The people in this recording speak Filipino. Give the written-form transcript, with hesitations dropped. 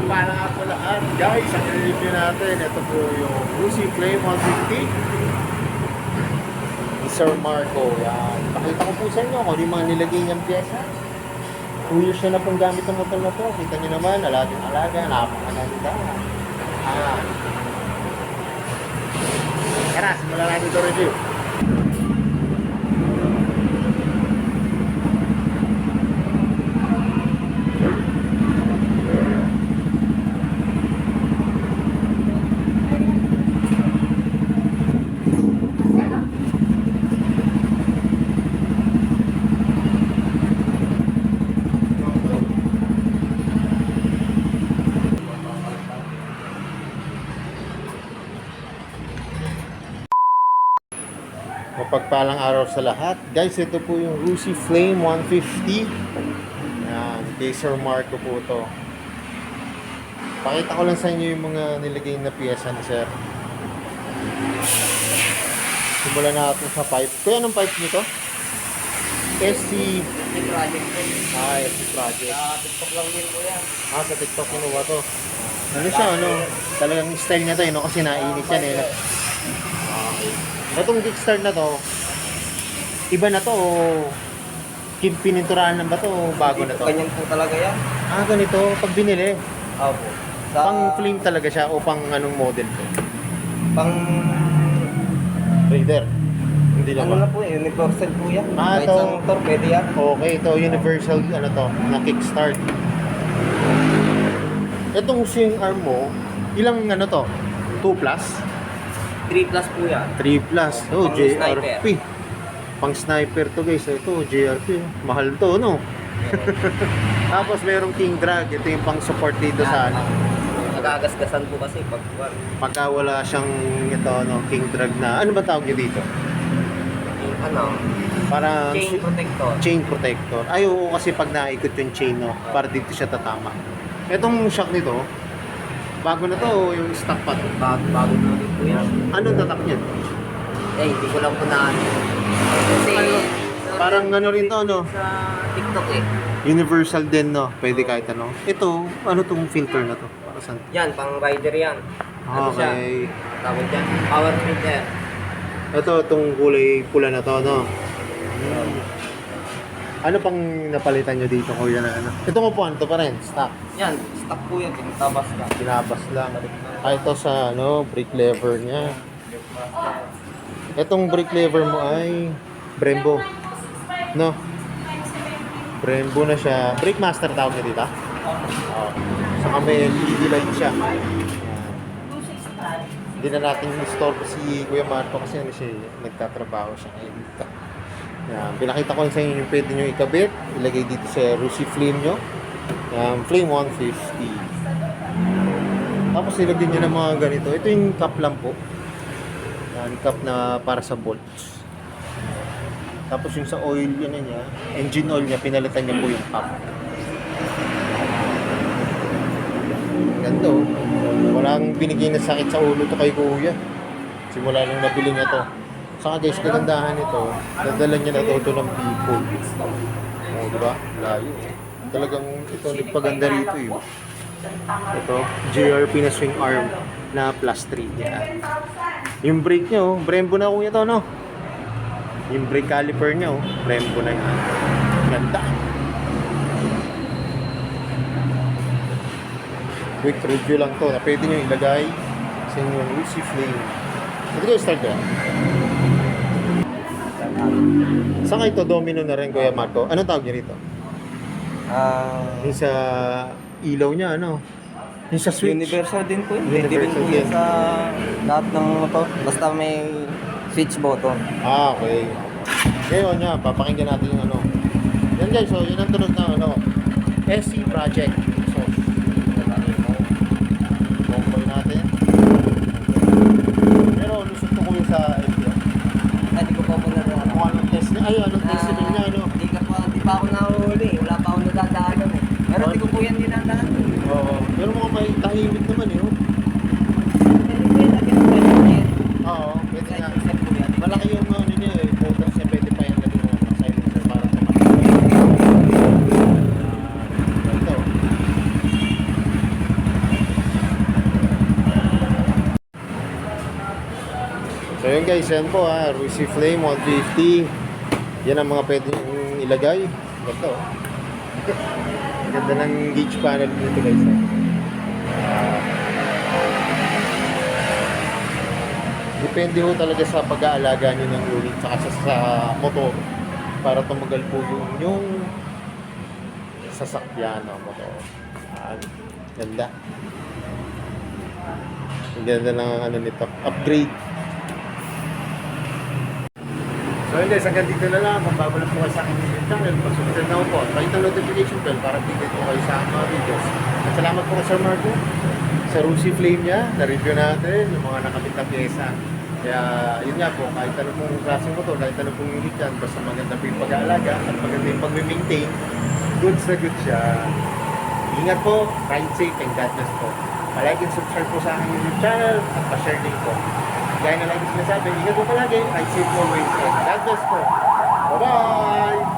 Mapagpala nga po lahat. Guys, ang review natin, ito po yung Lucy Flame 150 ni Sir Marco. Yan. Pakita ko po sa inyo kung ano yung mga nilagay niyang pyesa. 2 years na pong gamit ng motor na to. Kita nyo naman, alagang alaga, napakaganda. Tara, simulan natin ito review. Mapagpalang araw sa lahat. Guys, ito po yung Lucy Flame 150. Yan, kay Sir Marco po ito. Pakita ko lang sa inyo yung mga nilagay na piyesa ni Sir. Simulan natin sa pipe. Kaya anong pipe nito? SC Project. SC Project. Sa TikTok lang din po yan. Sa TikTok kinuha to. Ano siya, talagang style niya to, kasi nainit yan eh. Itong kickstart na to, iba na to o pininturahan na ba to o bago na to? Ganyan po talaga yan. Ganito, pag binili. Opo. Pang flame talaga siya o pang anong model to? Pang... Raider. Hindi lang Ano na po eh, universal po yan. Kahit ito. sa motor, pwede yan. Okay, ito universal na kickstart. Itong swing arm mo, ilang to? 2 plus? 3 plus po yan. 3 plus. Oh, Pang JRP. Pang sniper to guys. Ito, JRP. Mahal to, no? Tapos merong king drag. Ito yung pang support dito sa Nagagasgasan po kasi pagka wala siyang king drag na. Ano ba tawag niyo dito? Para chain protector. Chain protector. Ay, oo, kasi pag naikot yung chain, para dito siya tatama. Itong shock nito, bago na to, yung stock pa to. Bago na rin po yan. Anong tatak niya? Hindi ko lang po na kasi Parang rin to, sa TikTok eh. Universal din, no? Pwede kahit ano. Ito, ano tong filter na to? Para saan? Yan, pang rider yan. Ano siya? Okay. Tawag dyan, power filter. Ito, itong kulay pula na to, no? Ano pang napalitan nyo dito, kuya, na ano? Itong upuan, ito pa rin, stock. Yan, stock po yan, tinatabas ka. Tinabas lang. Ito sa, brake lever niya. Itong brake lever mo ay Brembo. No? Brembo na siya. Brake master tawag niya dito? Saka may LED light siya. Hindi na natin install si Kuya Marco kasi nagtatrabaho siya ngayon dito. Yan, pinakita ko sa inyo yung pwede nyo ikabit. Ilagay dito sa Lucy Flame nyo. Flame 150. Tapos ilagay nyo ng mga ganito. Ito yung cup lang po. Yan, cup na para sa bolts. Tapos yung sa oil yun niya, engine oil niya, pinalitan niya po yung cup. Ganda oh. Walang binigay na sakit sa ulo to kay Kuya. Simula nung nabili niya to. Saka guys, kagandahan nito, nadala niya na ito ng people. Diba? Layo. Talagang ito, nagpaganda rito eh. Ito, JRP na swing arm na plus 3 niya. Yung brake niya, Brembo na kuya to, no? Yung brake caliper niya, Brembo na yan. Ganda. Quick review lang to na pwede nyo ilagay sa inyong Lucy Flame. Ito kayo start yan. Saan kayo ito? Domino na rin, Kuya Marco. Anong tawag niya rito? Yung sa ilaw niya, yung sa switch. Universal din po yun. Universal Pwede rin po din. yan sa lahat ng motor. Basta may switch button. Okay. Ngayon nga, papakinggan natin yung Yan guys, so yun ang tunog ng SC Project. So, bomboy natin. Pero lusot ko yung sa FBO. Hindi ko pa po na Kung anong test niya, anong test niya, Hindi pa ako nahuli. Wala pa ako nadadaanan eh. Pero hindi ko po yan dinadaan. Oo. Pero mukhang may tahimik naman eh. Oo, pwede nga. Malaki yung niya eh. Motor siya, pwede pa yan lagi ng silencer para tumakbo. Ito. So yun guys, yan po ha, Rusi Flame 150. Yan ang mga pwede nyo ilagay. Ganda oh. Ganda ng gauge panel dito guys ha. Depende ho talaga sa pag-aalaga nyo ng unit tsaka sa motor para tumagal po yung sasakyan ng motor. Ganda. Ang ganda ng ano nito, upgrade. So yun guys, hanggang dito na lang. Kung bago lang po kayo sa aking YouTube channel, pag-subscribe na po. Pakita ang notification bell para update po kayo sa aking mga videos. At salamat po kay Sir Marco sa Rusi Flame niya. Na-review natin yung mga nakabit na pyesa. Kaya yun nga po, kahit ano pong klase mo to, kahit ano pong unit yan, basta maganda po yung pag-aalaga at maganda yung pag-maintain, goods na goods siya. Ingat po, ride safe and God bless po. Palike and subscribe po sa aking YouTube channel at pa-share din po. Gaya na lagi sinasabi, ingat po palagi, ride safe always and God bless po. Bye-bye!